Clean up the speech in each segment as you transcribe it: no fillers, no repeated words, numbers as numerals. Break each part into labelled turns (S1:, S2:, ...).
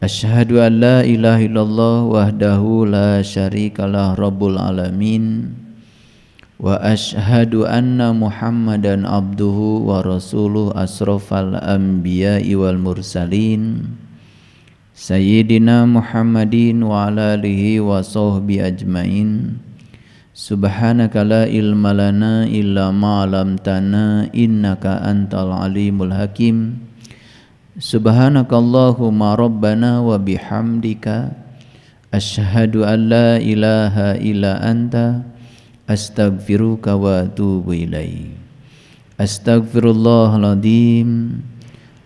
S1: Asyhadu an la ilaha illallah wahdahu la syarikalah rabbul alamin. Wa asyhadu anna Muhammadan abduhu wa rasuluh asrafal anbiya'i wal mursalin. Sayyidina Muhammadin wa ala alihi wa sahbihi ajmain. Subhanaka la ilma lana illa ma 'allamtana innaka antal alimul hakim. Subhanakallahumma rabbana wa bihamdika asyhadu an la ilaha illa anta astaghfiruka wa atubu ilaik. Astaghfirullahaladzim,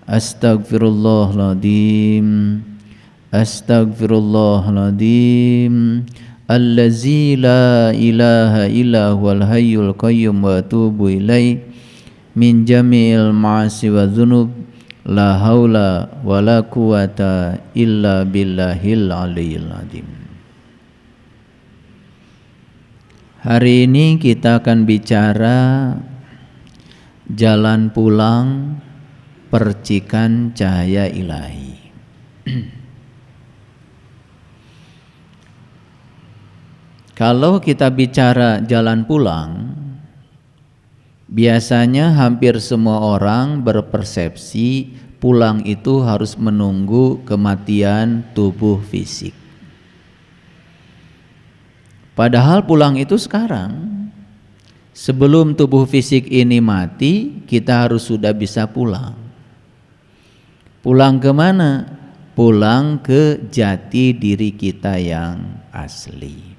S1: astaghfirullahaladzim, astaghfirullahaladzim, allazi la ilaha illa huwal hayyul qayyum wa atubu ilaik min jami'il ma'asi wa dzunub. La haula wa la quwata illa billahil aliyyil azim. Hari ini kita akan bicara jalan pulang percikan cahaya ilahi. Kalau kita bicara jalan pulang, biasanya hampir semua orang berpersepsi pulang itu harus menunggu kematian tubuh fisik. Padahal pulang itu sekarang. Sebelum tubuh fisik ini mati, kita harus sudah bisa pulang. Pulang kemana? Pulang ke jati diri kita yang asli.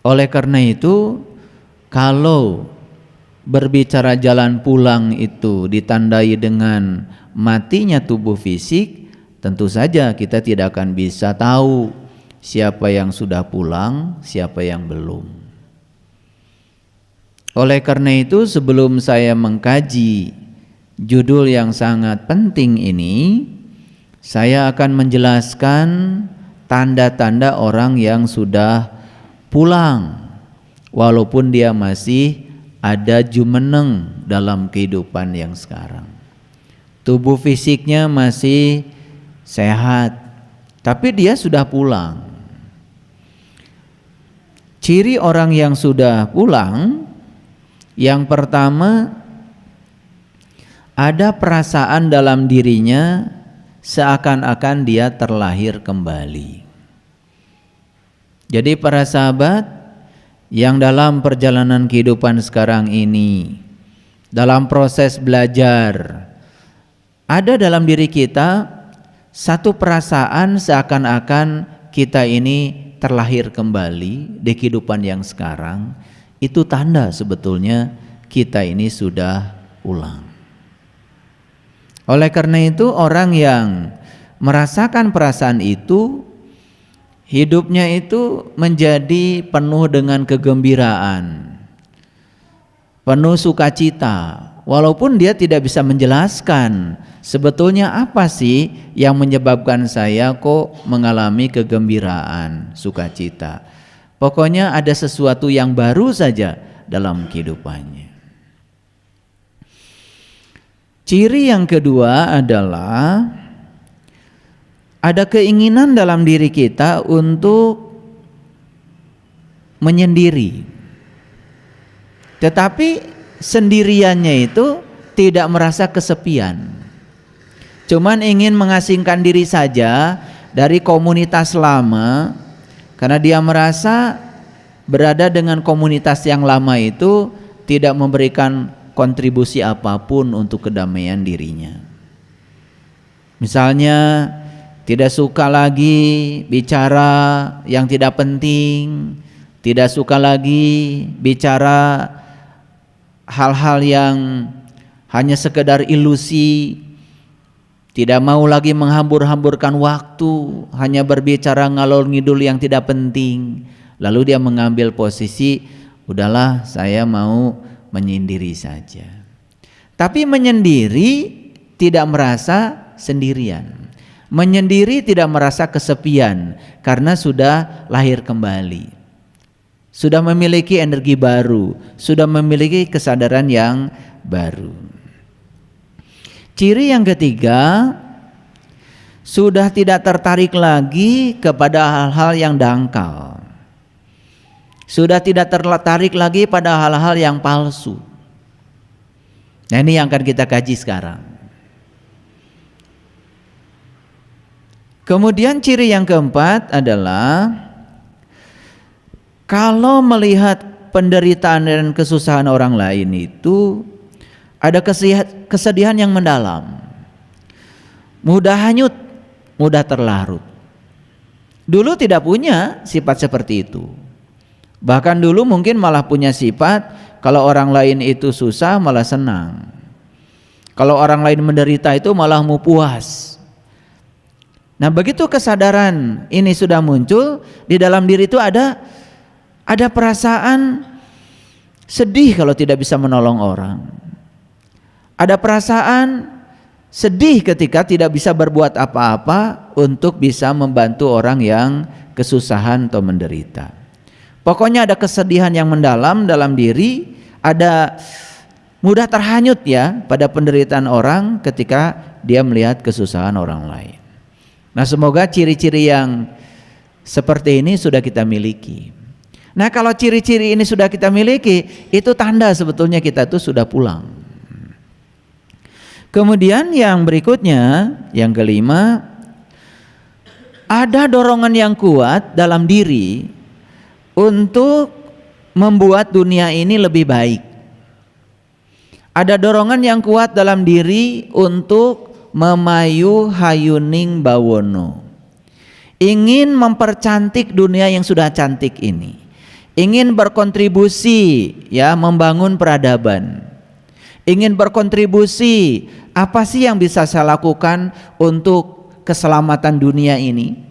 S1: Oleh karena itu, kalau berbicara jalan pulang itu ditandai dengan matinya tubuh fisik, tentu saja kita tidak akan bisa tahu siapa yang sudah pulang, siapa yang belum. Oleh karena itu, sebelum saya mengkaji judul yang sangat penting ini, saya akan menjelaskan tanda-tanda orang yang sudah pulang walaupun dia masih ada jumeneng dalam kehidupan yang sekarang. Tubuh fisiknya masih sehat, tapi dia sudah pulang. Ciri orang yang sudah pulang, yang pertama, ada perasaan dalam dirinya seakan-akan dia terlahir kembali. Jadi para sahabat yang dalam perjalanan kehidupan sekarang ini, dalam proses belajar, ada dalam diri kita satu perasaan seakan-akan kita ini terlahir kembali di kehidupan yang sekarang. Itu tanda sebetulnya kita ini sudah pulang. Oleh karena itu, orang yang merasakan perasaan itu, hidupnya itu menjadi penuh dengan kegembiraan, penuh sukacita, walaupun dia tidak bisa menjelaskan sebetulnya apa sih yang menyebabkan saya kok mengalami kegembiraan, sukacita. Pokoknya ada sesuatu yang baru saja dalam kehidupannya. Ciri yang kedua adalah ada keinginan dalam diri kita untuk menyendiri, tetapi sendiriannya itu tidak merasa kesepian, cuman ingin mengasingkan diri saja dari komunitas lama, karena dia merasa berada dengan komunitas yang lama itu tidak memberikan kontribusi apapun untuk kedamaian dirinya. Misalnya tidak suka lagi bicara yang tidak penting, tidak suka lagi bicara hal-hal yang hanya sekedar ilusi, tidak mau lagi menghambur-hamburkan waktu, hanya berbicara ngalor ngidul yang tidak penting. Lalu dia mengambil posisi, udahlah saya mau menyendiri saja. Tapi menyendiri tidak merasa sendirian. Menyendiri tidak merasa kesepian karena sudah lahir kembali, sudah memiliki energi baru, sudah memiliki kesadaran yang baru. Ciri yang ketiga, sudah tidak tertarik lagi kepada hal-hal yang dangkal, sudah tidak tertarik lagi pada hal-hal yang palsu. Nah, ini yang akan kita kaji sekarang. Kemudian ciri yang keempat adalah kalau melihat penderitaan dan kesusahan orang lain itu ada kesedihan yang mendalam, mudah hanyut, mudah terlarut. Dulu tidak punya sifat seperti itu. Bahkan dulu mungkin malah punya sifat kalau orang lain itu susah malah senang. Kalau orang lain menderita itu malah mau puas. Nah, begitu kesadaran ini sudah muncul, di dalam diri itu ada perasaan sedih kalau tidak bisa menolong orang. Ada perasaan sedih ketika tidak bisa berbuat apa-apa untuk bisa membantu orang yang kesusahan atau menderita. Pokoknya ada kesedihan yang mendalam dalam diri, ada mudah terhanyut ya pada penderitaan orang ketika dia melihat kesusahan orang lain. Nah, semoga ciri-ciri yang seperti ini sudah kita miliki. Nah, kalau ciri-ciri ini sudah kita miliki, itu tanda sebetulnya kita itu sudah pulang. Kemudian yang berikutnya, yang kelima, ada dorongan yang kuat dalam diri untuk membuat dunia ini lebih baik. Ada dorongan yang kuat dalam diri untuk memayu hayuning bawono. Ingin mempercantik dunia yang sudah cantik ini. Ingin berkontribusi ya membangun peradaban. Ingin berkontribusi, apa sih yang bisa saya lakukan untuk keselamatan dunia ini?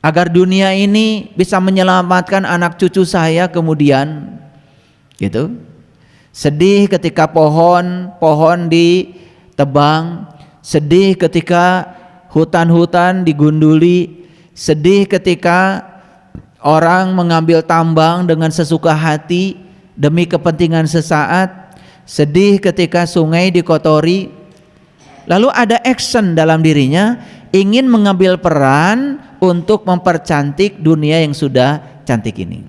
S1: Agar dunia ini bisa menyelamatkan anak cucu saya kemudian, gitu. Sedih ketika pohon ditebang, sedih ketika hutan-hutan digunduli, sedih ketika orang mengambil tambang dengan sesuka hati demi kepentingan sesaat, sedih ketika sungai dikotori. Lalu ada action dalam dirinya, ingin mengambil peran untuk mempercantik dunia yang sudah cantik ini.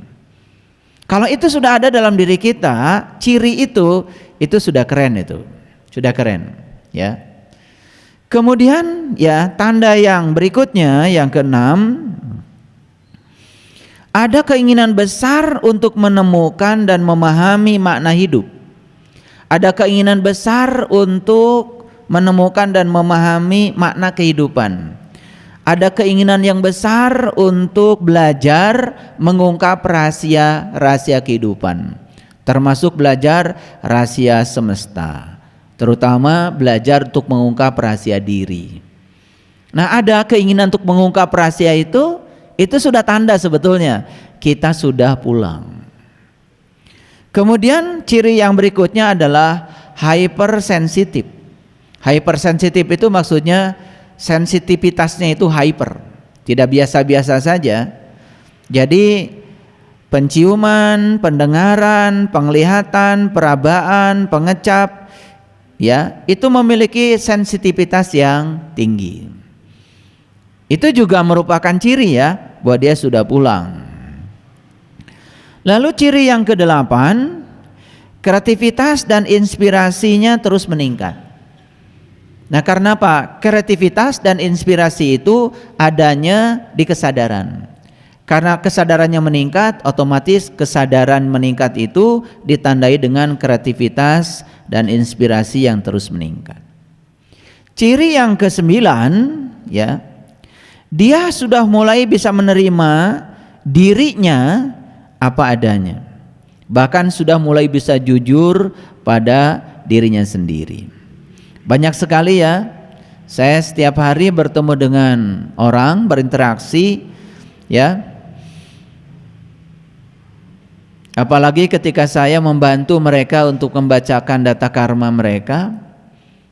S1: Kalau itu sudah ada dalam diri kita, ciri itu sudah keren, itu sudah keren ya. Kemudian ya tanda yang berikutnya, yang keenam, ada keinginan besar untuk menemukan dan memahami makna hidup. Ada keinginan besar untuk menemukan dan memahami makna kehidupan. Ada keinginan yang besar untuk belajar mengungkap rahasia-rahasia kehidupan, termasuk belajar rahasia semesta, terutama belajar untuk mengungkap rahasia diri. Nah, ada keinginan untuk mengungkap rahasia itu sudah tanda sebetulnya kita sudah pulang. Kemudian ciri yang berikutnya adalah hypersensitif. Hypersensitif itu maksudnya sensitivitasnya itu hyper, tidak biasa-biasa saja. Jadi penciuman, pendengaran, penglihatan, perabaan, pengecap ya, itu memiliki sensitivitas yang tinggi. Itu juga merupakan ciri ya bahwa dia sudah pulang. Lalu ciri yang kedelapan, kreativitas dan inspirasinya terus meningkat. Nah, karena apa? Kreativitas dan inspirasi itu adanya di kesadaran. Karena kesadarannya meningkat, otomatis kesadaran meningkat itu ditandai dengan kreativitas dan inspirasi yang terus meningkat. Ciri yang kesembilan ya, dia sudah mulai bisa menerima dirinya apa adanya. Bahkan sudah mulai bisa jujur pada dirinya sendiri. Banyak sekali ya, saya setiap hari bertemu dengan orang, berinteraksi ya. Apalagi ketika saya membantu mereka untuk membacakan data karma mereka,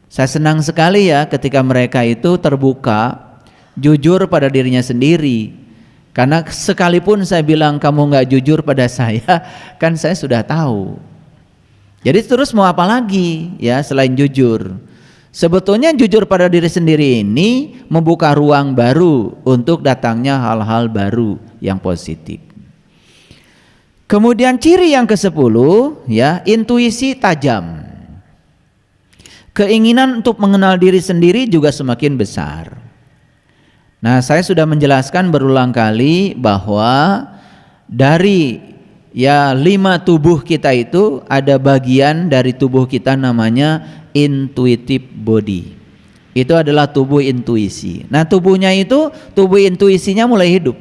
S1: saya senang sekali ya ketika mereka itu terbuka, jujur pada dirinya sendiri. Karena sekalipun saya bilang kamu nggak jujur pada saya, kan saya sudah tahu. Jadi terus mau apa lagi ya selain jujur? Sebetulnya jujur pada diri sendiri ini membuka ruang baru untuk datangnya hal-hal baru yang positif. Kemudian ciri yang ke-10 ya, intuisi tajam. Keinginan untuk mengenal diri sendiri juga semakin besar. Nah, saya sudah menjelaskan berulang kali bahwa dari 5 tubuh kita itu ada bagian dari tubuh kita namanya intuitive body. Itu adalah tubuh intuisi. Nah, tubuhnya itu, tubuh intuisinya mulai hidup.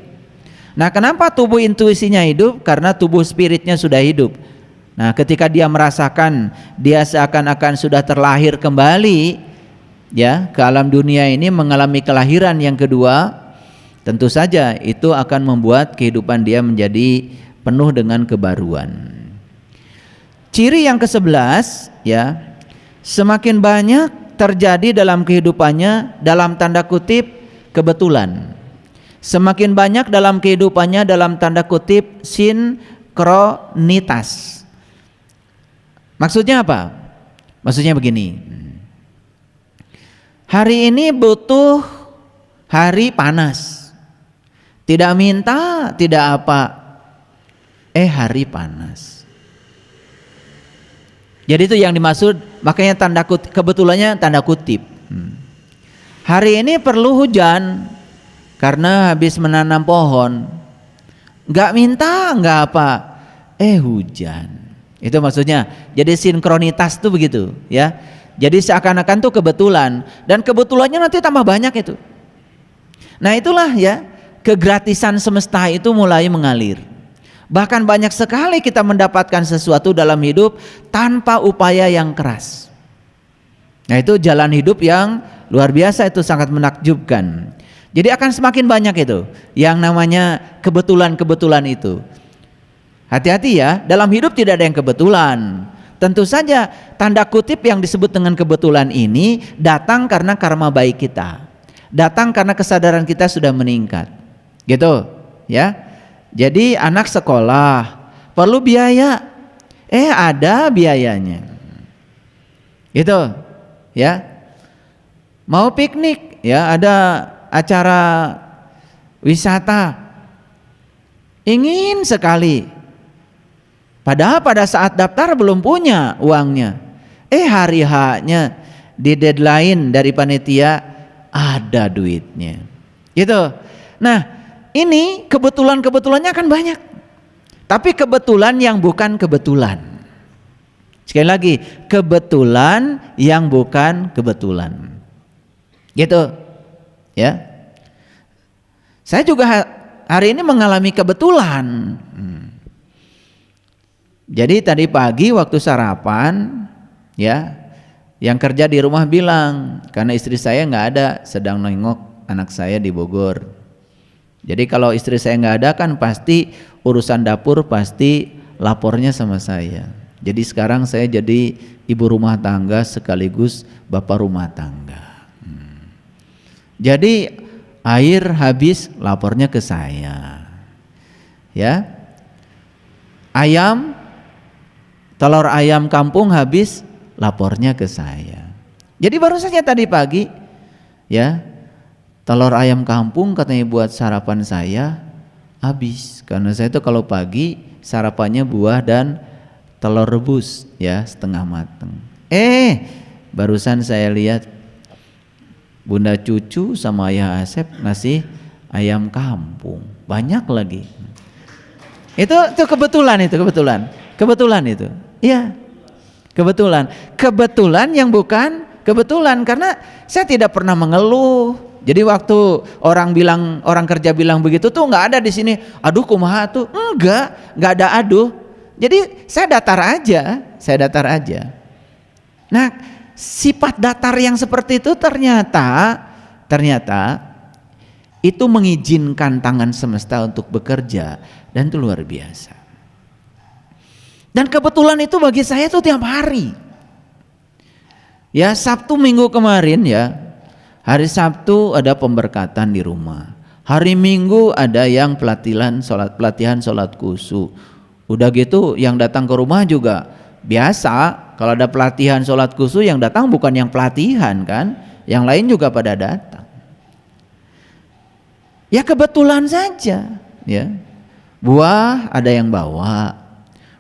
S1: Nah, kenapa tubuh intuisinya hidup? Karena tubuh spiritnya sudah hidup. Nah, ketika dia merasakan dia seakan-akan sudah terlahir kembali ya ke alam dunia ini, mengalami kelahiran yang kedua, tentu saja itu akan membuat kehidupan dia menjadi penuh dengan kebaruan. Ciri yang ke-11 ya, semakin banyak terjadi dalam kehidupannya dalam tanda kutip kebetulan. Semakin banyak dalam kehidupannya dalam tanda kutip sinkronitas. Maksudnya apa? Maksudnya begini. Hari ini butuh hari panas. Tidak minta, tidak apa. Hari panas. Jadi itu yang dimaksud, makanya tanda kutip, kebetulannya tanda kutip. Hari ini perlu hujan karena habis menanam pohon. Nggak minta, nggak apa. Hujan. Itu maksudnya. Jadi sinkronitas tuh begitu, ya. Jadi seakan-akan tuh kebetulan, dan kebetulannya nanti tambah banyak itu. Nah, itulah ya, kegratisan semesta itu mulai mengalir. Bahkan banyak sekali kita mendapatkan sesuatu dalam hidup tanpa upaya yang keras. Nah, itu jalan hidup yang luar biasa, itu sangat menakjubkan. Jadi akan semakin banyak itu yang namanya kebetulan-kebetulan itu. Hati-hati ya, dalam hidup tidak ada yang kebetulan. Tentu saja tanda kutip yang disebut dengan kebetulan ini datang karena karma baik kita. Datang karena kesadaran kita sudah meningkat. Gitu, ya. Jadi anak sekolah perlu biaya. Ada biayanya. Gitu, ya. Mau piknik, ya, ada acara wisata, ingin sekali, padahal pada saat daftar belum punya uangnya. Hari H-nya di deadline dari panitia ada duitnya, gitu. Nah, ini kebetulan-kebetulannya akan banyak, tapi kebetulan yang bukan kebetulan. Sekali lagi, kebetulan yang bukan kebetulan, gitu. Ya, saya juga hari ini mengalami kebetulan. Jadi tadi pagi waktu sarapan, ya, yang kerja di rumah bilang karena istri saya nggak ada, sedang nengok anak saya di Bogor. Jadi kalau istri saya nggak ada kan pasti urusan dapur pasti lapornya sama saya. Jadi sekarang saya jadi ibu rumah tangga sekaligus bapak rumah tangga. Jadi air habis lapornya ke saya, ya. Telur ayam kampung habis lapornya ke saya. Jadi baru saja tadi pagi, ya, telur ayam kampung katanya buat sarapan saya habis. Karena saya itu kalau pagi sarapannya buah dan telur rebus, ya, setengah mateng. Barusan saya lihat Bunda Cucu sama Ayah Asep ngasih ayam kampung, banyak lagi. Itu kebetulan itu. Iya, kebetulan yang bukan kebetulan, karena saya tidak pernah mengeluh. Jadi waktu orang kerja bilang begitu tuh nggak ada di sini. Aduh kumaha tuh, nggak ada aduh. Jadi saya datar aja. Nah, sifat datar yang seperti itu ternyata itu mengizinkan tangan semesta untuk bekerja, dan itu luar biasa. Dan kebetulan itu bagi saya itu tiap hari. Ya, Sabtu Minggu kemarin, ya, hari Sabtu ada pemberkatan di rumah. Hari Minggu ada yang pelatihan sholat khusyuk. Udah gitu yang datang ke rumah juga biasa Kalau ada pelatihan sholat khusyuk, yang datang bukan yang pelatihan kan, yang lain juga pada datang. Ya kebetulan saja, ya. Buah ada yang bawa,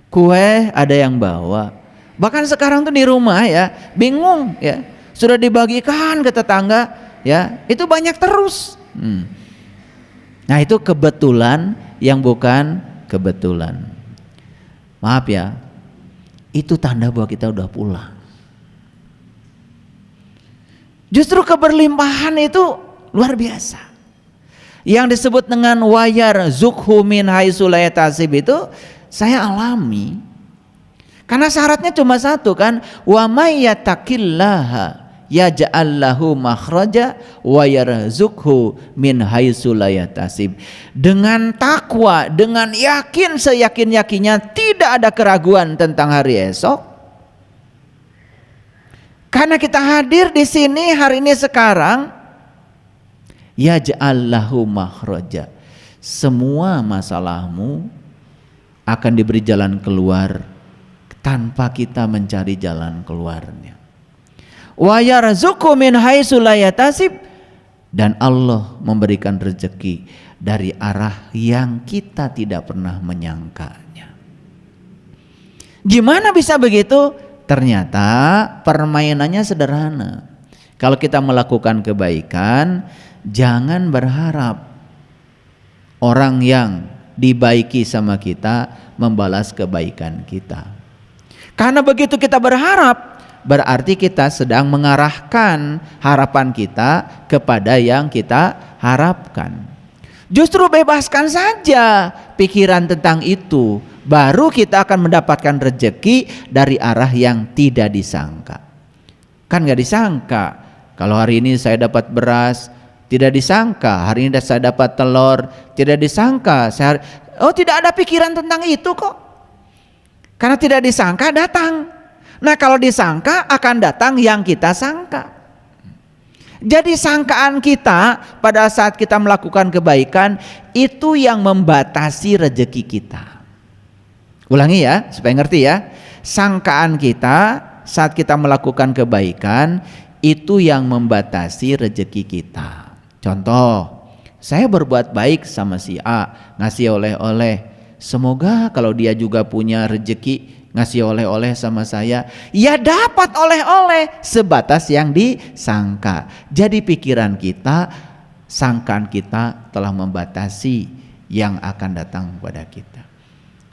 S1: kue ada yang bawa. Bahkan sekarang tuh di rumah ya, bingung ya, sudah dibagikan ke tetangga ya, itu banyak terus. Nah itu kebetulan yang bukan kebetulan. Maaf ya, itu tanda bahwa kita udah pulang. Justru keberlimpahan itu luar biasa. Yang disebut dengan wayar zukhu min haitsu la yahtasib itu saya alami. Karena syaratnya cuma satu kan, wa may yattaqillaha yaj'al lahu makhraja wa yarzuqhu min haitsu la yahtasib. Dengan takwa, dengan yakin seyakin-yakinnya, tidak ada keraguan tentang hari esok. Karena kita hadir di sini hari ini sekarang, yaj'al lahu makhraja. Semua masalahmu akan diberi jalan keluar tanpa kita mencari jalan keluarnya. Wa yarzuqhu min haitsu la yahtasib, dan Allah memberikan rezeki dari arah yang kita tidak pernah menyangkanya. Gimana bisa begitu? Ternyata permainannya sederhana. Kalau kita melakukan kebaikan, jangan berharap orang yang dibaiki sama kita membalas kebaikan kita. Karena begitu kita berharap, berarti kita sedang mengarahkan harapan kita kepada yang kita harapkan. Justru bebaskan saja pikiran tentang itu, baru kita akan mendapatkan rezeki dari arah yang tidak disangka. Kan gak disangka kalau hari ini saya dapat beras, tidak disangka hari ini saya dapat telur, tidak disangka tidak ada pikiran tentang itu kok. Karena tidak disangka datang. Nah kalau disangka akan datang yang kita sangka. Jadi sangkaan kita pada saat kita melakukan kebaikan itu yang membatasi rezeki kita. Ulangi ya supaya ngerti ya. Sangkaan kita saat kita melakukan kebaikan itu yang membatasi rezeki kita. Contoh, saya berbuat baik sama si A, ngasih oleh-oleh. Semoga kalau dia juga punya rezeki ngasih oleh-oleh sama saya, ya dapat oleh-oleh sebatas yang disangka. Jadi pikiran kita, sangkaan kita telah membatasi yang akan datang kepada kita.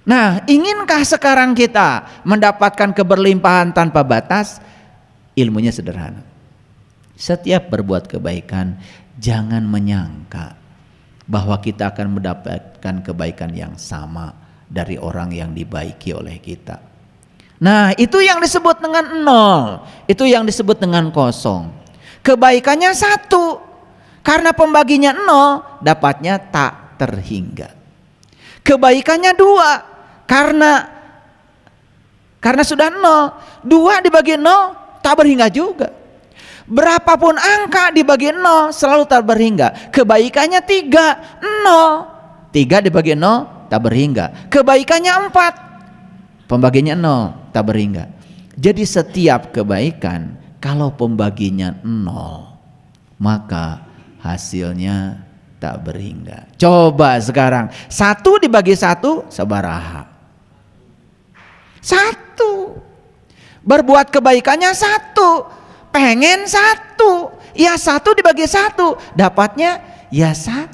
S1: Nah, inginkah sekarang kita mendapatkan keberlimpahan tanpa batas? Ilmunya sederhana. Setiap berbuat kebaikan, jangan menyangka bahwa kita akan mendapatkan kebaikan yang sama dari orang yang dibaiki oleh kita. Nah itu yang disebut dengan nol, itu yang disebut dengan kosong. Kebaikannya satu, karena pembaginya nol, dapatnya tak terhingga. Kebaikannya dua, karena sudah nol, dua dibagi nol tak berhingga juga. Berapapun angka dibagi 0 selalu tak berhingga. Kebaikannya 3, 0. 3 dibagi 0 tak berhingga. Kebaikannya 4, pembaginya 0 tak berhingga. Jadi setiap kebaikan kalau pembaginya 0, maka hasilnya tak berhingga. Coba sekarang 1 dibagi 1 sabaraha. 1. Berbuat kebaikannya 1. Pengen 1, ya 1 dibagi 1, dapatnya ya 1.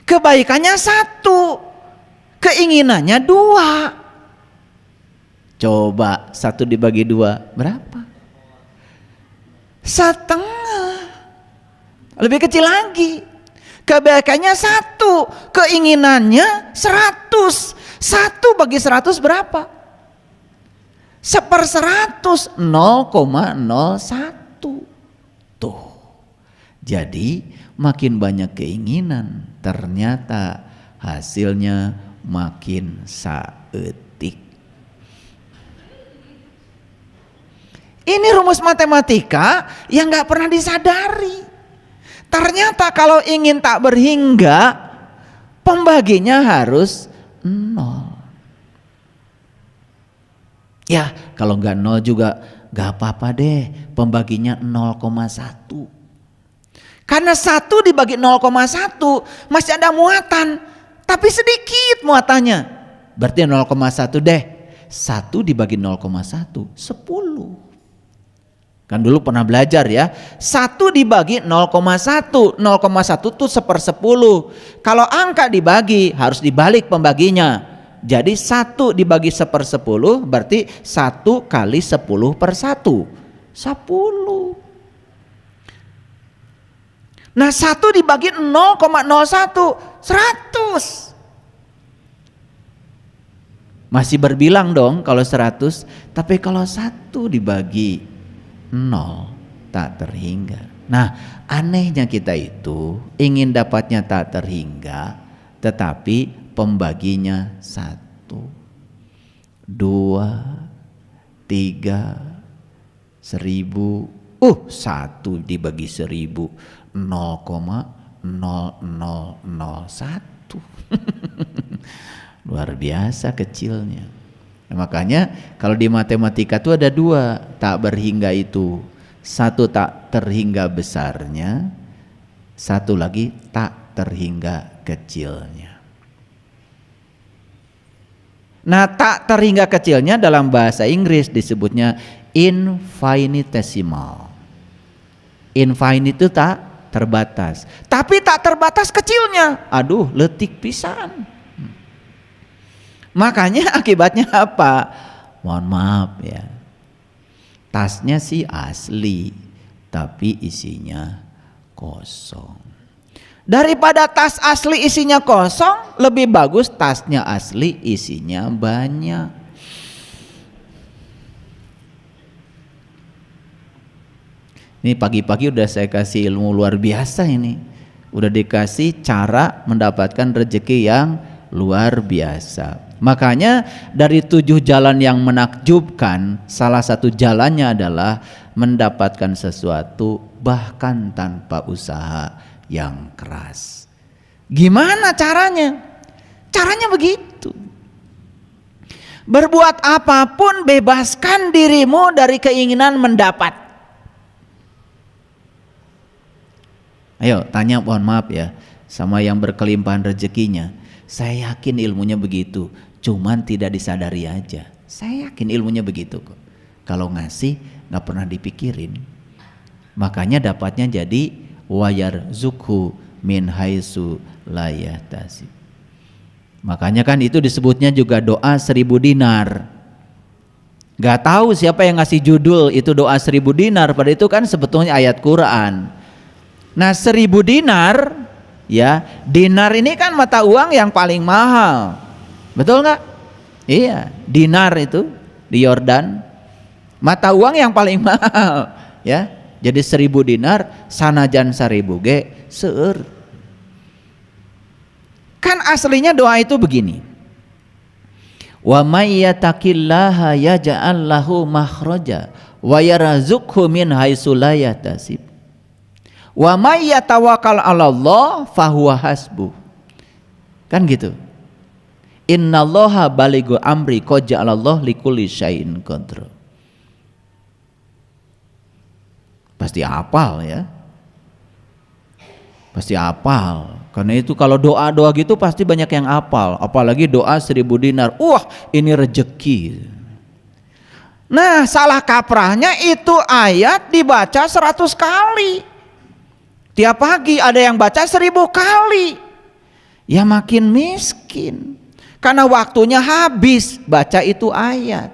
S1: Kebaikannya 1, keinginannya 2. Coba 1 dibagi 2 berapa? Setengah. Lebih kecil lagi. Kebaikannya 1, keinginannya 100. 1 bagi 100 berapa? 1/100, 0,01. Tuh. Jadi makin banyak keinginan, ternyata hasilnya makin saeutik. Ini rumus matematika yang gak pernah disadari. Ternyata kalau ingin tak berhingga, pembaginya harus 0. Ya kalau nggak 0 juga nggak apa-apa deh, pembaginya 0,1. Karena 1 dibagi 0,1 masih ada muatan, tapi sedikit muatannya. Berarti 0,1 deh. 1 dibagi 0,1 10. Kan dulu pernah belajar ya, 1 dibagi 0,1, 0,1 itu 1/10. Kalau angka dibagi harus dibalik pembaginya. Jadi 1 dibagi 1/10 berarti 1 kali 10/1, 10. Nah 1 dibagi 0,01, 100. Masih berbilang dong kalau 100, tapi kalau 1 dibagi 0 tak terhingga. Nah anehnya kita itu ingin dapatnya tak terhingga, tetapi pembaginya 1, 2, 3, 1000. 1 dibagi 1000 0,0001. Luar biasa kecilnya. Nah, makanya kalau di matematika itu ada 2 tak berhingga itu. 1 tak terhingga besarnya, 1 lagi tak terhingga kecilnya. Nah tak terhingga kecilnya dalam bahasa Inggris disebutnya infinitesimal. Infinite itu tak terbatas, tapi tak terbatas kecilnya. Aduh letik pisan. Makanya akibatnya apa? Mohon maaf ya, tasnya sih asli tapi isinya kosong. Daripada tas asli isinya kosong, lebih bagus tasnya asli isinya banyak. Ini pagi-pagi udah saya kasih ilmu luar biasa ini. Udah dikasih cara mendapatkan rezeki yang luar biasa. Makanya dari 7 jalan yang menakjubkan, salah satu jalannya adalah mendapatkan sesuatu bahkan tanpa usaha yang keras. Gimana caranya? Caranya begitu. Berbuat apapun, bebaskan dirimu dari keinginan mendapat. Ayo tanya, mohon maaf ya, sama yang berkelimpahan rezekinya. Saya yakin ilmunya begitu, cuman tidak disadari aja. Saya yakin ilmunya begitu kok. Kalau ngasih nggak pernah dipikirin. Makanya dapatnya jadi wayar zukhu min haitsu la yahtasib. Makanya kan itu disebutnya juga doa 1000 dinar. Gak tahu siapa yang ngasih judul itu doa 1000 dinar, pada itu kan sebetulnya ayat Quran. Nah 1000 dinar ya, dinar ini kan mata uang yang paling mahal, betul nggak? Iya, dinar itu di Yordan mata uang yang paling mahal ya. Jadi 1000 dinar sanajan 1000 ge seueur. Kan aslinya doa itu begini, wa may yattaqillaha yaj'al lahu makhraja wa yarzuqhu min haitsu la yahtasib wa may yatawakkal 'alallah fahuwa hasbuh. Kan gitu. Innallaha balighu amri qad ja'alallahu likulli syai'in qadra. Pasti hafal ya. Pasti hafal. Karena itu kalau doa-doa gitu pasti banyak yang hafal. Apalagi doa 1000 dinar. Wah, ini rezeki. Nah, salah kaprahnya itu ayat dibaca 100 kali. Tiap pagi ada yang baca 1000 kali. Ya makin miskin. Karena waktunya habis baca itu ayat.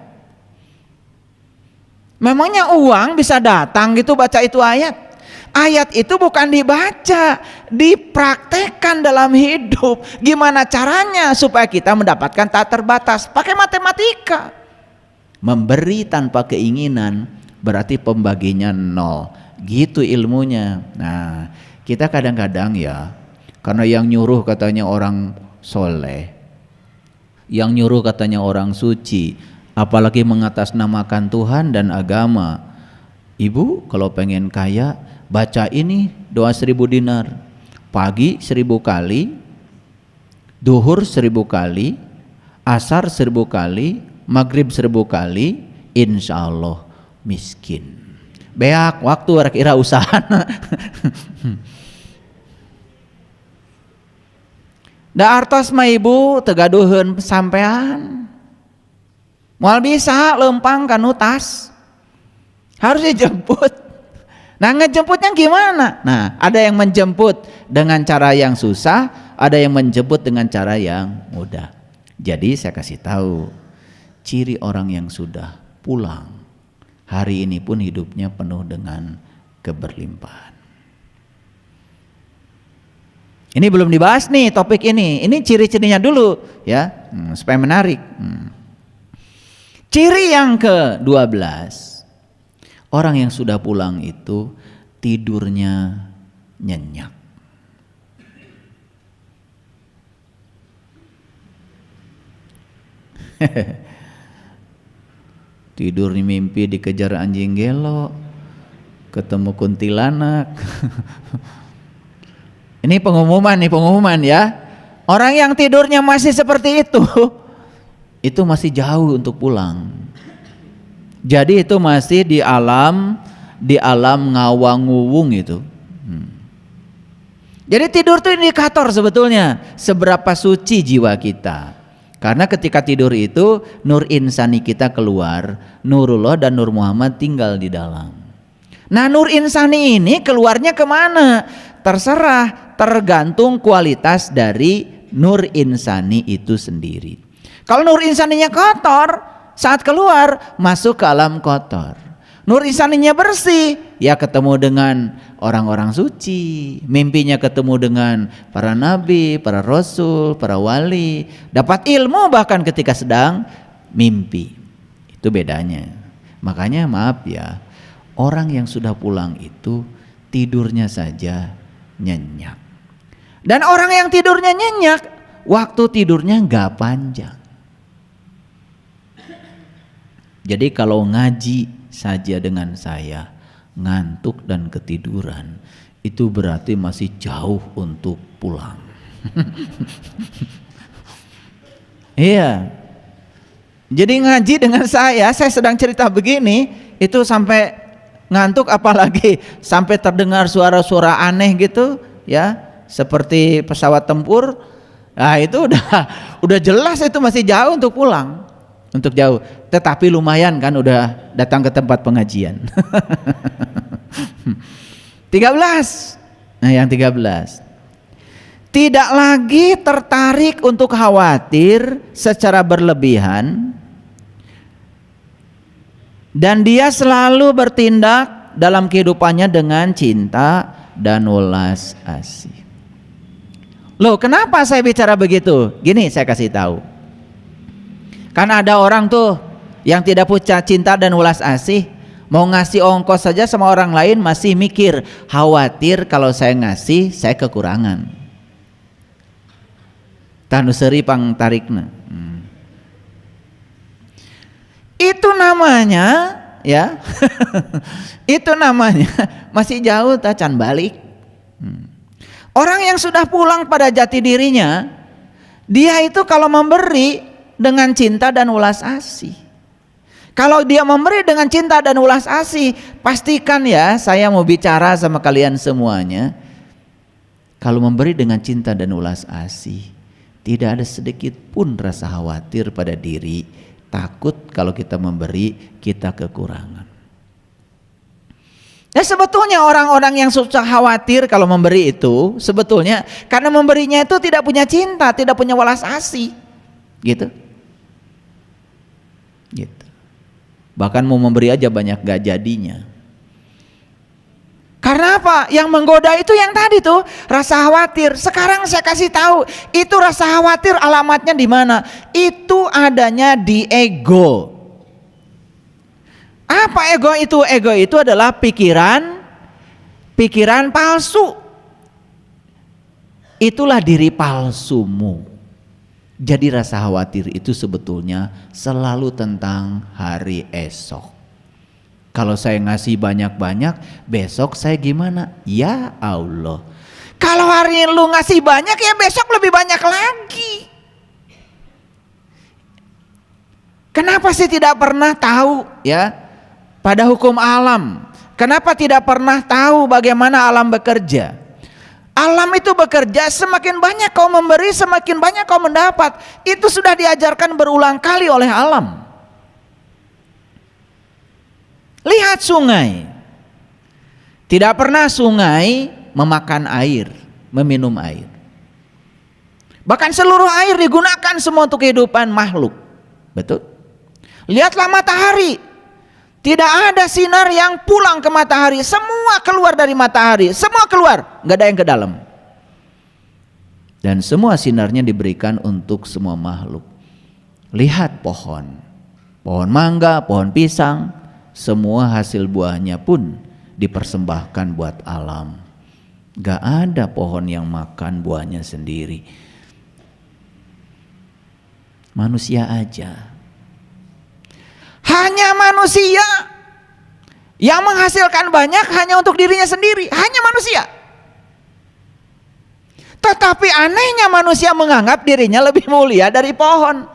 S1: Memangnya uang bisa datang gitu baca itu ayat? Ayat itu bukan dibaca, dipraktekkan dalam hidup. Gimana caranya supaya kita mendapatkan tak terbatas? Pakai matematika. Memberi tanpa keinginan berarti pembaginya 0. Gitu ilmunya. Nah, kita kadang-kadang ya, karena yang nyuruh katanya orang soleh, yang nyuruh katanya orang suci, apalagi mengatasnamakan Tuhan dan agama. Ibu kalau pengen kaya, baca ini doa 1000 dinar. Pagi 1000 kali, duhur 1000 kali, asar 1000 kali, maghrib 1000 kali, insya Allah miskin. Beak waktu rek ira usahana. Da artos mah ibu tegaduheun sampean. Moal bisa lempang kanu tas. Harus dijemput. Nah, ngejemputnya gimana? Nah, ada yang menjemput dengan cara yang susah, ada yang menjemput dengan cara yang mudah. Jadi saya kasih tahu ciri orang yang sudah pulang. Hari ini pun hidupnya penuh dengan keberlimpahan. Ini belum dibahas nih topik ini. Ini ciri-cirinya dulu ya, supaya menarik. Ciri yang ke-12, orang yang sudah pulang itu tidurnya nyenyak. Tidur di mimpi dikejar anjing gelo, ketemu kuntilanak. Ini pengumuman ya. Orang yang tidurnya masih seperti itu masih jauh untuk pulang. Jadi itu masih di alam ngawang-nguwung itu. Jadi tidur itu indikator sebetulnya seberapa suci jiwa kita. Karena ketika tidur itu nur insani kita keluar, Nurullah dan Nur Muhammad tinggal di dalam. Nah, nur insani ini keluarnya kemana? Terserah, tergantung kualitas dari nur insani itu sendiri. Kalau nur insaninya kotor, saat keluar masuk ke alam kotor. Nur insaninya bersih, ya ketemu dengan orang-orang suci, mimpinya ketemu dengan para nabi, para rasul, para wali, dapat ilmu bahkan ketika sedang mimpi. Itu bedanya. Makanya maaf ya, orang yang sudah pulang itu tidurnya saja nyenyak. Dan orang yang tidurnya nyenyak, waktu tidurnya nggak panjang. Jadi kalau ngaji saja dengan saya ngantuk dan ketiduran, itu berarti masih jauh untuk pulang. Iya. Jadi ngaji dengan saya sedang cerita begini, itu sampai ngantuk, apalagi sampai terdengar suara-suara aneh gitu ya, seperti pesawat tempur. Nah, itu udah jelas itu masih jauh untuk pulang. Untuk jauh, tetapi lumayan kan udah datang ke tempat pengajian. 13. Nah, yang 13. Tidak lagi tertarik untuk khawatir secara berlebihan, dan dia selalu bertindak dalam kehidupannya dengan cinta dan welas asih. Loh, kenapa saya bicara begitu? Gini, saya kasih tahu. Karena ada orang tuh yang tidak punya cinta dan welas asih, mau ngasih ongkos saja sama orang lain masih mikir, khawatir kalau saya ngasih saya kekurangan. Tanu seri pang tarikna. Itu namanya ya. Itu namanya masih jauh tacan balik. Orang yang sudah pulang pada jati dirinya, dia itu kalau memberi dengan cinta dan welas asih. Kalau dia memberi dengan cinta dan welas asih, pastikan ya, saya mau bicara sama kalian semuanya. Kalau memberi dengan cinta dan welas asih, tidak ada sedikit pun rasa khawatir pada diri, takut kalau kita memberi kita kekurangan. Ya, sebetulnya orang-orang yang suka khawatir kalau memberi itu sebetulnya karena memberinya itu tidak punya cinta, tidak punya welas asih, gitu. Bahkan mau memberi aja banyak gak jadinya. Karena apa? Yang menggoda itu yang tadi tuh rasa khawatir. Sekarang saya kasih tahu, itu rasa khawatir alamatnya di mana? Itu adanya di ego. Apa ego itu? Ego itu adalah pikiran palsu. Itulah diri palsumu. Jadi rasa khawatir itu sebetulnya selalu tentang hari esok. Kalau saya ngasih banyak-banyak, besok saya gimana? Ya Allah. Kalau hari lu ngasih banyak, ya besok lebih banyak lagi. Kenapa sih tidak pernah tahu ya pada hukum alam? Kenapa tidak pernah tahu bagaimana alam bekerja? Alam itu bekerja, semakin banyak kau memberi, semakin banyak kau mendapat. Itu sudah diajarkan berulang kali oleh alam. Lihat sungai. Tidak pernah sungai memakan air, meminum air. Bahkan seluruh air digunakan semua untuk kehidupan makhluk. Betul? Lihatlah matahari. Tidak ada sinar yang pulang ke matahari. Semua keluar dari matahari. Semua keluar. Nggak ada yang ke dalam. Dan semua sinarnya diberikan untuk semua makhluk. Lihat pohon. Pohon mangga, pohon pisang. Semua hasil buahnya pun dipersembahkan buat alam. Nggak ada pohon yang makan buahnya sendiri. Manusia aja. Hanya manusia yang menghasilkan banyak hanya untuk dirinya sendiri. Hanya manusia. Tetapi anehnya manusia menganggap dirinya lebih mulia dari pohon.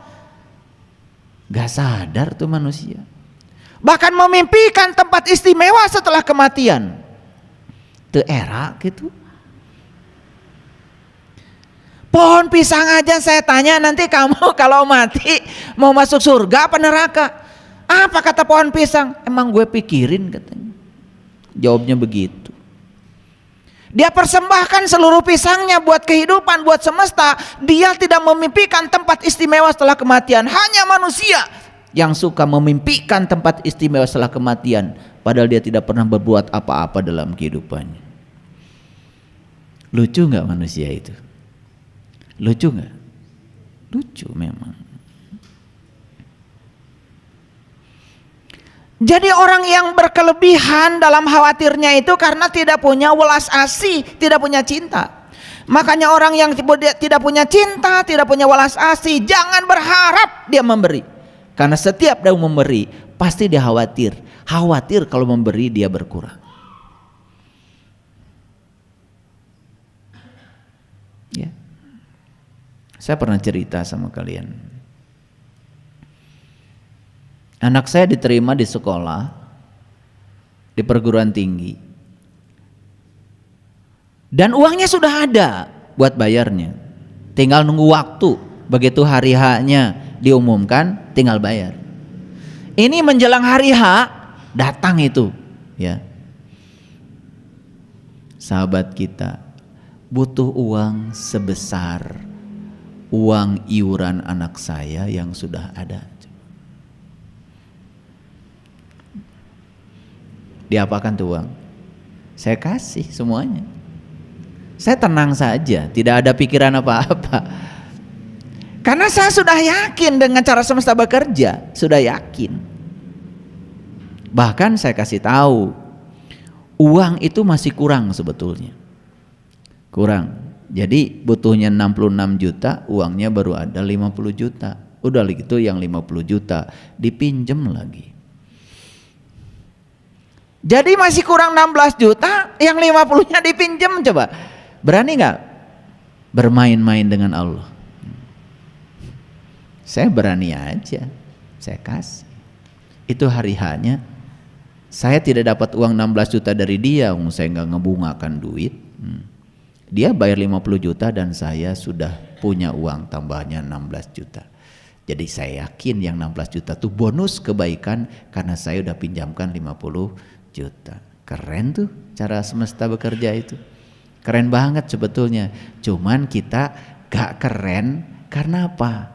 S1: Gak sadar tuh manusia. Bahkan memimpikan tempat istimewa setelah kematian. Tuh era gitu. Pohon pisang aja saya tanya, nanti kamu kalau mati mau masuk surga apa neraka? Apa kata pohon pisang? Emang gue pikirin katanya. Jawabnya begitu. Dia persembahkan seluruh pisangnya buat kehidupan, buat semesta. Dia tidak memimpikan tempat istimewa setelah kematian. Hanya manusia yang suka memimpikan tempat istimewa setelah kematian. Padahal dia tidak pernah berbuat apa-apa dalam kehidupannya. Lucu gak manusia itu? Lucu gak? Lucu memang. Jadi orang yang berkelebihan dalam khawatirnya itu karena tidak punya welas asih, tidak punya cinta. Makanya orang yang tidak punya cinta, tidak punya welas asih, jangan berharap dia memberi. Karena setiap dia memberi, pasti dia khawatir. Khawatir kalau memberi dia berkurang. Ya. Saya pernah cerita sama kalian. Anak saya diterima di sekolah, di perguruan tinggi. Dan uangnya sudah ada buat bayarnya. Tinggal nunggu waktu, begitu hari H-nya diumumkan, tinggal bayar. Ini menjelang hari H, datang itu, ya. Sahabat kita butuh uang sebesar uang iuran anak saya yang sudah ada. Diapakan tuh uang? Saya kasih semuanya. Saya tenang saja, tidak ada pikiran apa-apa. Karena saya sudah yakin dengan cara semesta bekerja, sudah yakin. Bahkan saya kasih tahu, uang itu masih kurang sebetulnya. Kurang. Jadi butuhnya 66 juta, uangnya baru ada 50 juta. Udah gitu yang 50 juta dipinjem lagi. Jadi masih kurang 16 juta, yang 50-nya dipinjem. Coba, berani gak bermain-main dengan Allah? Saya berani aja, saya kasih. Itu hari H-nya. Saya tidak dapat uang 16 juta dari dia, saya gak ngebungakan duit. Dia bayar 50 juta dan saya sudah punya uang tambahnya 16 juta. Jadi saya yakin yang 16 juta itu bonus kebaikan karena saya udah pinjamkan 50 juta. Keren tuh cara semesta bekerja itu. Keren banget sebetulnya. Cuman kita gak keren karena apa?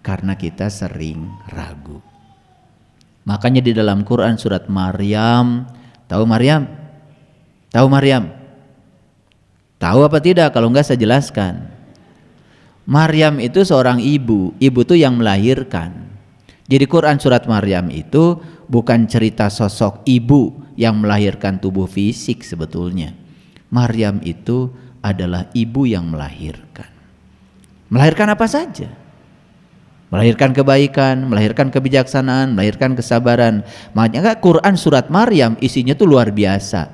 S1: Karena kita sering ragu. Makanya di dalam Quran surat Maryam, tahu Maryam? Tahu Maryam? Tahu apa tidak? Kalau enggak saya jelaskan. Maryam itu seorang ibu. Ibu itu yang melahirkan. Jadi Quran surat Maryam itu bukan cerita sosok ibu yang melahirkan tubuh fisik sebetulnya. Maryam itu adalah ibu yang melahirkan. Melahirkan apa saja? Melahirkan kebaikan, melahirkan kebijaksanaan, melahirkan kesabaran. Makanya Quran surat Maryam isinya tuh luar biasa.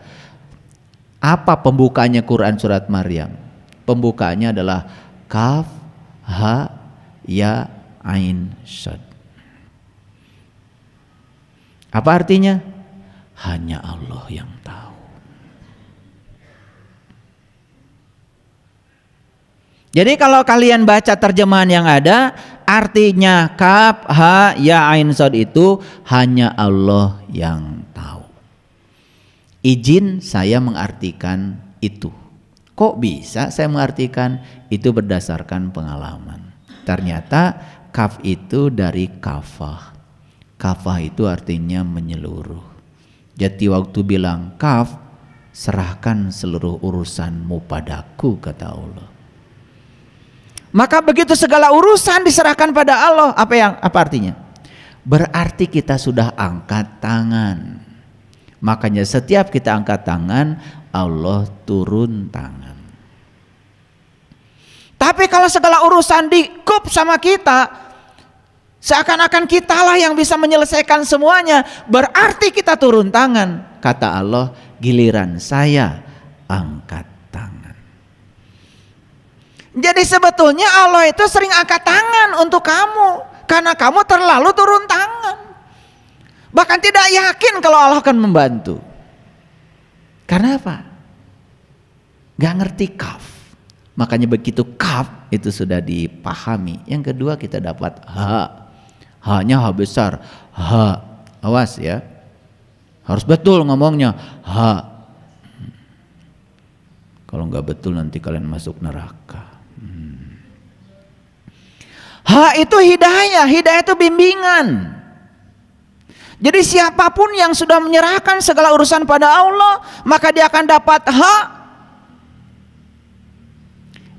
S1: Apa pembukanya Quran surat Maryam? Pembukanya adalah Kaf, Ha, Ya, Ain, Shad. Apa artinya? Hanya Allah yang tahu. Jadi kalau kalian baca terjemahan yang ada, artinya kaf, ha, ya, ain, shad itu hanya Allah yang tahu. Izin saya mengartikan itu. Kok bisa saya mengartikan? Itu berdasarkan pengalaman. Ternyata kaf itu dari kafah. Kafah itu artinya menyeluruh. Jadi waktu bilang kaf, serahkan seluruh urusanmu padaku, kata Allah. Maka begitu segala urusan diserahkan pada Allah, apa artinya? Berarti kita sudah angkat tangan. Makanya setiap kita angkat tangan, Allah turun tangan. Tapi kalau segala urusan dikup sama kita, seakan-akan kitalah yang bisa menyelesaikan semuanya, berarti kita turun tangan. Kata Allah, giliran saya angkat tangan. Jadi sebetulnya Allah itu sering angkat tangan untuk kamu, karena kamu terlalu turun tangan. Bahkan tidak yakin kalau Allah akan membantu. Karena apa? Gak ngerti kaf. Makanya begitu kaf itu sudah dipahami. Yang kedua kita dapat ha. Ha-nya ha besar. Ha. Awas ya. Harus betul ngomongnya. Ha. Kalau nggak betul nanti kalian masuk neraka. Ha itu hidayah. Hidayah itu bimbingan. Jadi siapapun yang sudah menyerahkan segala urusan pada Allah, maka dia akan dapat ha.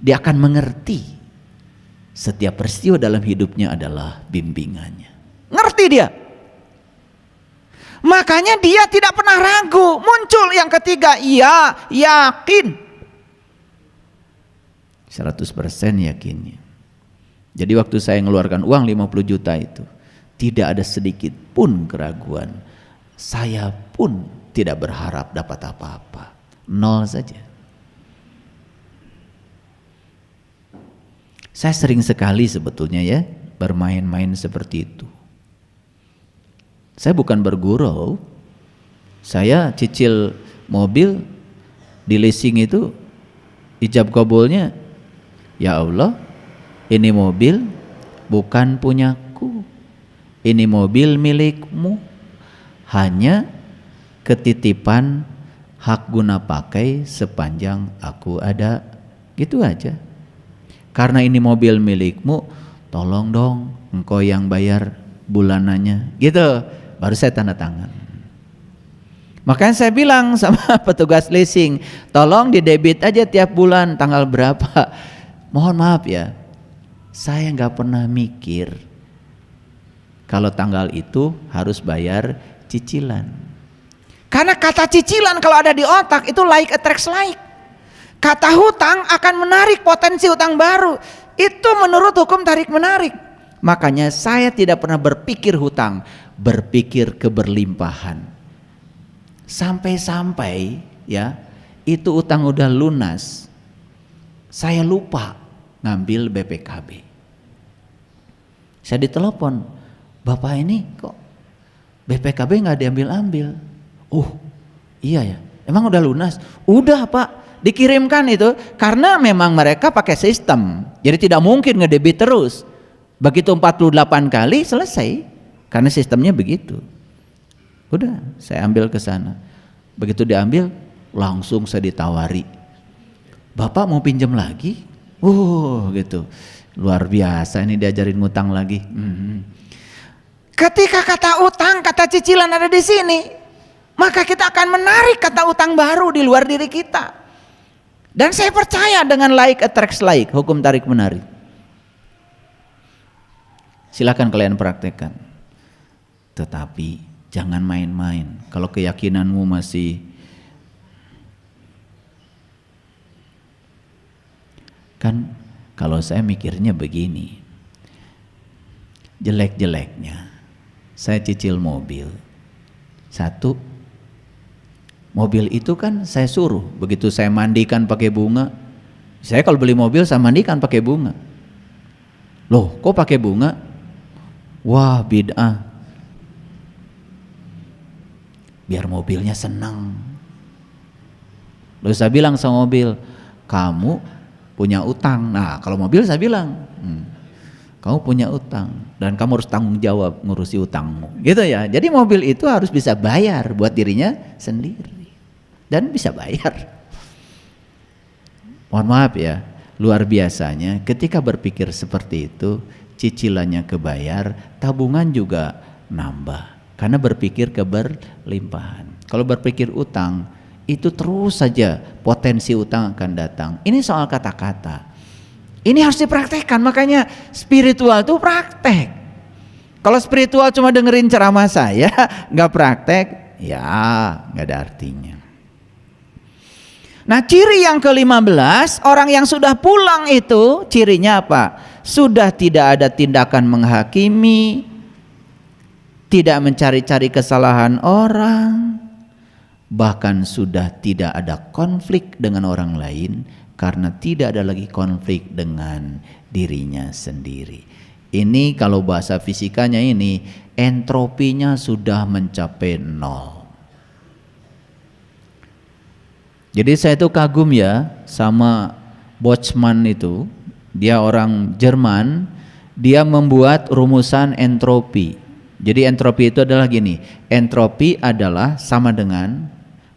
S1: Dia akan mengerti setiap peristiwa dalam hidupnya adalah bimbingannya. Ngerti dia. Makanya dia tidak pernah ragu. Muncul yang ketiga, iya, yakin. 100% yakinnya. Jadi waktu saya mengeluarkan uang 50 juta itu, tidak ada sedikit pun keraguan. Saya pun tidak berharap dapat apa-apa. 0 saja. Saya sering sekali sebetulnya ya bermain-main seperti itu. Saya bukan bergurau. Saya cicil mobil di leasing itu, ijab kabulnya, ya Allah, ini mobil bukan punyaku. Ini mobil milikmu, hanya ketitipan hak guna pakai sepanjang aku ada, gitu aja. Karena ini mobil milikmu, tolong dong engkau yang bayar bulanannya, gitu. Baru saya tanda tangan. Makanya saya bilang sama petugas leasing, tolong didebit aja tiap bulan tanggal berapa. Mohon maaf ya, saya nggak pernah mikir kalau tanggal itu harus bayar cicilan. Karena kata cicilan kalau ada di otak itu like attracts like. Kata hutang akan menarik potensi hutang baru. Itu menurut hukum tarik menarik. Makanya saya tidak pernah berpikir hutang, berpikir keberlimpahan. Sampai-sampai ya, itu hutang udah lunas, saya lupa ngambil BPKB. Saya ditelepon, Bapak ini kok BPKB nggak diambil-ambil? Oh iya ya, emang udah lunas? Udah Pak, dikirimkan itu, karena memang mereka pakai sistem, jadi tidak mungkin ngedebit terus. Begitu 48 kali selesai, karena sistemnya begitu. Udah, saya ambil ke sana. Begitu diambil, langsung saya ditawari, Bapak mau pinjam lagi? Gitu, luar biasa ini diajarin ngutang lagi. Ketika kata utang, kata cicilan ada di sini, maka kita akan menarik kata utang baru di luar diri kita. Dan saya percaya dengan like attracts like, hukum tarik menarik. Silakan kalian praktekkan. Tetapi jangan main-main. Kalau keyakinanmu masih, kan kalau saya mikirnya begini, jelek-jeleknya saya cicil mobil satu, mobil itu kan saya suruh, begitu saya mandikan pakai bunga. Saya kalau beli mobil saya mandikan pakai bunga. Loh kok pakai bunga? Wah bid'ah. biar mobilnya senang. Lalu saya bilang sama mobil, kamu punya utang. Nah kalau mobil saya bilang, kamu punya utang dan kamu harus tanggung jawab ngurusi utangmu, gitu ya. Jadi mobil itu harus bisa bayar buat dirinya sendiri dan bisa bayar. Mohon maaf ya, luar biasanya ketika berpikir seperti itu, cicilannya kebayar, tabungan juga nambah karena berpikir keberlimpahan. Kalau berpikir utang, itu terus saja potensi utang akan datang. Ini soal kata-kata. Ini harus dipraktekkan, makanya spiritual itu praktek. Kalau spiritual cuma dengerin ceramah saya, nggak praktek, ya nggak ada artinya. Nah ciri yang ke-15, orang yang sudah pulang itu cirinya apa? Sudah tidak ada tindakan menghakimi, tidak mencari-cari kesalahan orang, bahkan sudah tidak ada konflik dengan orang lain karena tidak ada lagi konflik dengan dirinya sendiri. Ini kalau bahasa fisikanya ini entropinya sudah mencapai 0. Jadi saya itu kagum ya sama Boltzmann itu, dia orang Jerman, dia membuat rumusan entropi. Jadi entropi itu adalah gini, entropi adalah sama dengan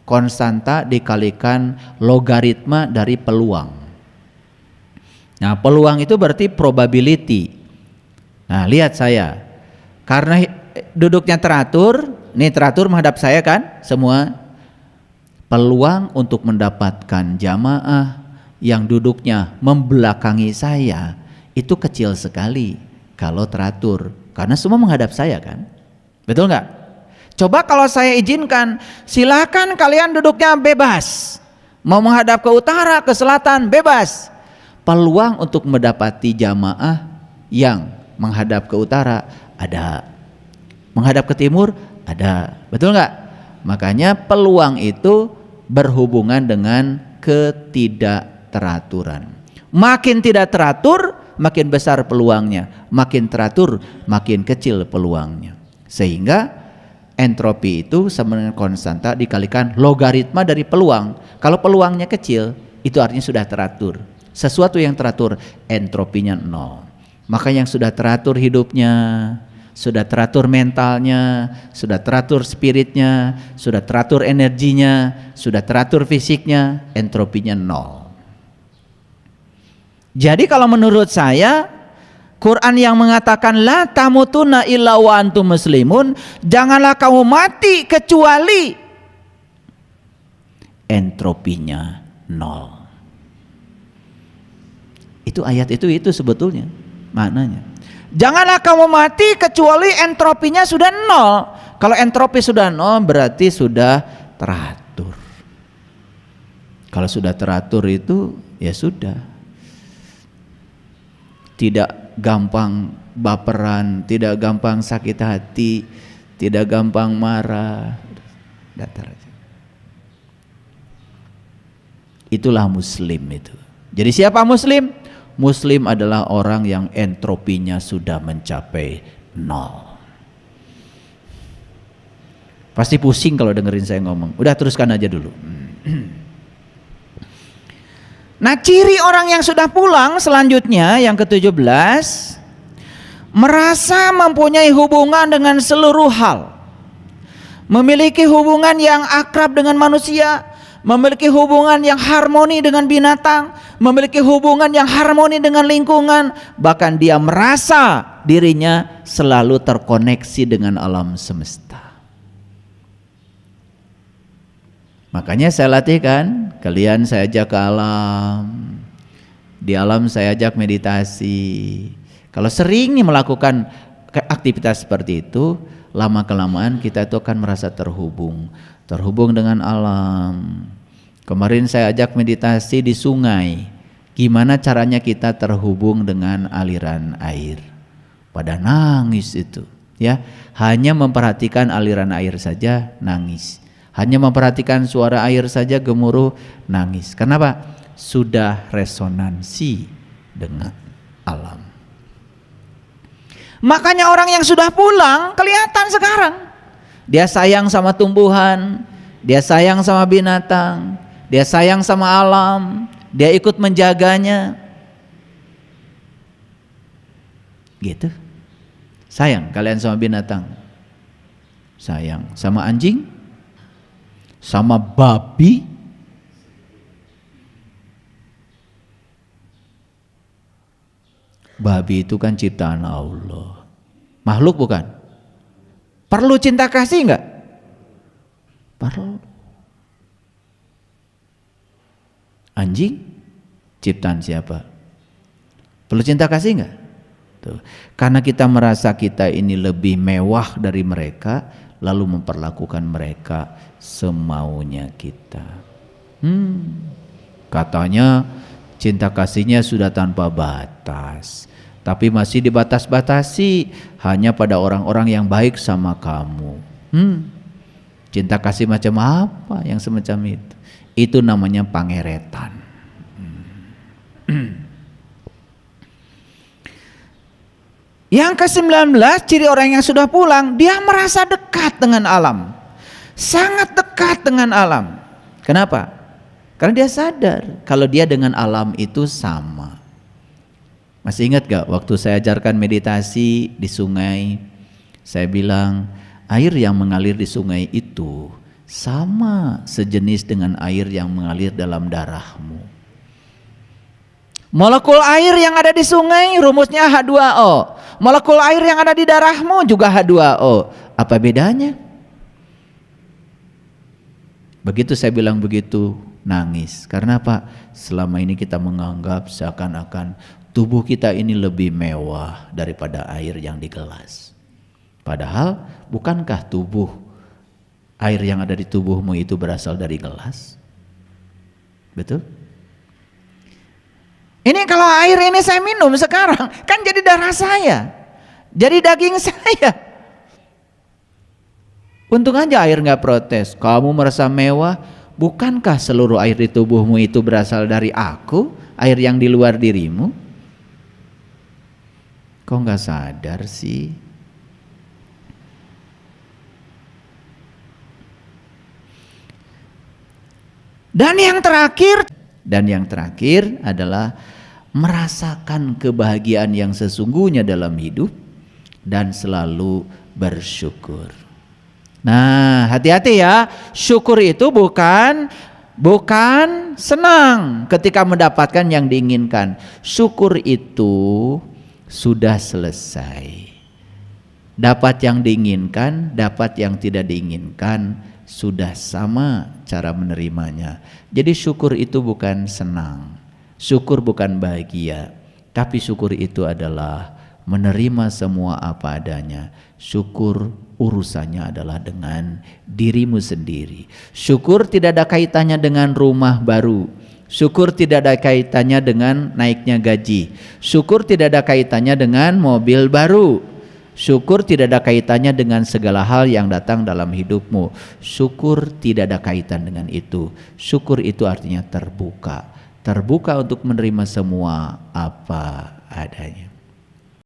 S1: konstanta dikalikan logaritma dari peluang. Nah peluang itu berarti probability. Nah lihat saya, karena duduknya teratur, nih teratur menghadap saya kan semua, peluang untuk mendapatkan jamaah yang duduknya membelakangi saya itu kecil sekali kalau teratur, karena semua menghadap saya kan, betul nggak? Coba kalau saya izinkan, silakan kalian duduknya bebas, mau menghadap ke utara, ke selatan, bebas. Peluang untuk mendapati jamaah yang menghadap ke utara ada, menghadap ke timur ada, betul nggak? Makanya peluang itu berhubungan dengan ketidakteraturan. Makin tidak teratur, makin besar peluangnya. Makin teratur, makin kecil peluangnya. Sehingga entropi itu sama dengan konstanta dikalikan logaritma dari peluang. Kalau peluangnya kecil, itu artinya sudah teratur. Sesuatu yang teratur, entropinya 0. Maka yang sudah teratur hidupnya, sudah teratur mentalnya, sudah teratur spiritnya, sudah teratur energinya, sudah teratur fisiknya, entropinya 0. Jadi kalau menurut saya, Quran yang mengatakan la tamutunna illa wa antum muslimun, janganlah kamu mati kecuali entropinya 0. Itu ayat itu sebetulnya maknanya. Janganlah kamu mati kecuali entropinya sudah 0. Kalau entropi sudah 0 berarti sudah teratur. Kalau sudah teratur itu ya sudah. Tidak gampang baperan, tidak gampang sakit hati, tidak gampang marah. Datar aja. Itulah muslim itu. Jadi siapa muslim? Muslim adalah orang yang entropinya sudah mencapai 0. Pasti pusing kalau dengerin saya ngomong. Udah teruskan aja dulu. Nah ciri orang yang sudah pulang selanjutnya yang ke-17, merasa mempunyai hubungan dengan seluruh hal, memiliki hubungan yang akrab dengan manusia, memiliki hubungan yang harmoni dengan binatang, memiliki hubungan yang harmoni dengan lingkungan, bahkan dia merasa dirinya selalu terkoneksi dengan alam semesta. Makanya saya latihkan, kalian saya ajak ke alam, di alam saya ajak meditasi. Kalau sering melakukan aktivitas seperti itu, lama-kelamaan kita itu akan merasa terhubung dengan alam. Kemarin saya ajak meditasi di sungai. Gimana caranya kita terhubung dengan aliran air? Pada nangis itu, ya. Hanya memperhatikan aliran air saja nangis. Hanya memperhatikan suara air saja gemuruh nangis. Kenapa? Sudah resonansi dengan alam. Makanya orang yang sudah pulang kelihatan sekarang. Dia sayang sama tumbuhan, dia sayang sama binatang, dia sayang sama alam, dia ikut menjaganya. Gitu. Sayang kalian sama binatang? Sayang sama anjing? Sama babi? Babi itu kan ciptaan Allah. Makhluk bukan? Perlu cinta kasih enggak? Perlu. Anjing ciptaan siapa? Perlu cinta kasih enggak? Tuh. Karena kita merasa kita ini lebih mewah dari mereka, lalu memperlakukan mereka semaunya kita. Katanya cinta kasihnya sudah tanpa batas, tapi masih dibatas-batasi hanya pada orang-orang yang baik sama kamu. Cinta kasih macam apa yang semacam itu? Itu namanya pangeretan. Yang ke-19, ciri orang yang sudah pulang, dia merasa dekat dengan alam. Sangat dekat dengan alam. Kenapa? Karena dia sadar kalau dia dengan alam itu sama. Masih ingat gak waktu saya ajarkan meditasi di sungai, saya bilang air yang mengalir di sungai itu sama sejenis dengan air yang mengalir dalam darahmu. Molekul air yang ada di sungai rumusnya H2O. Molekul air yang ada di darahmu juga H2O. Apa bedanya? Begitu saya bilang begitu, nangis. Karena apa? Selama ini kita menganggap seakan-akan tubuh kita ini lebih mewah daripada air yang di gelas. Padahal bukankah tubuh air yang ada di tubuhmu itu berasal dari gelas? Betul? Ini kalau air ini saya minum sekarang, kan jadi darah saya, jadi daging saya. Untung aja air nggak protes. Kamu merasa mewah, bukankah seluruh air di tubuhmu itu berasal dari aku, air yang di luar dirimu? Kok nggak sadar sih? Dan yang terakhir adalah merasakan kebahagiaan yang sesungguhnya dalam hidup dan selalu bersyukur. Nah, hati-hati ya. Syukur itu bukan senang ketika mendapatkan yang diinginkan. Syukur itu sudah selesai. Dapat yang diinginkan, dapat yang tidak diinginkan, sudah sama cara menerimanya. Jadi syukur itu bukan senang, syukur bukan bahagia, tapi syukur itu adalah menerima semua apa adanya. Syukur urusannya adalah dengan dirimu sendiri. Syukur tidak ada kaitannya dengan rumah baru. Syukur tidak ada kaitannya dengan naiknya gaji. Syukur tidak ada kaitannya dengan mobil baru. Syukur tidak ada kaitannya dengan segala hal yang datang dalam hidupmu. Syukur tidak ada kaitan dengan itu. Syukur itu artinya terbuka. Terbuka untuk menerima semua apa adanya.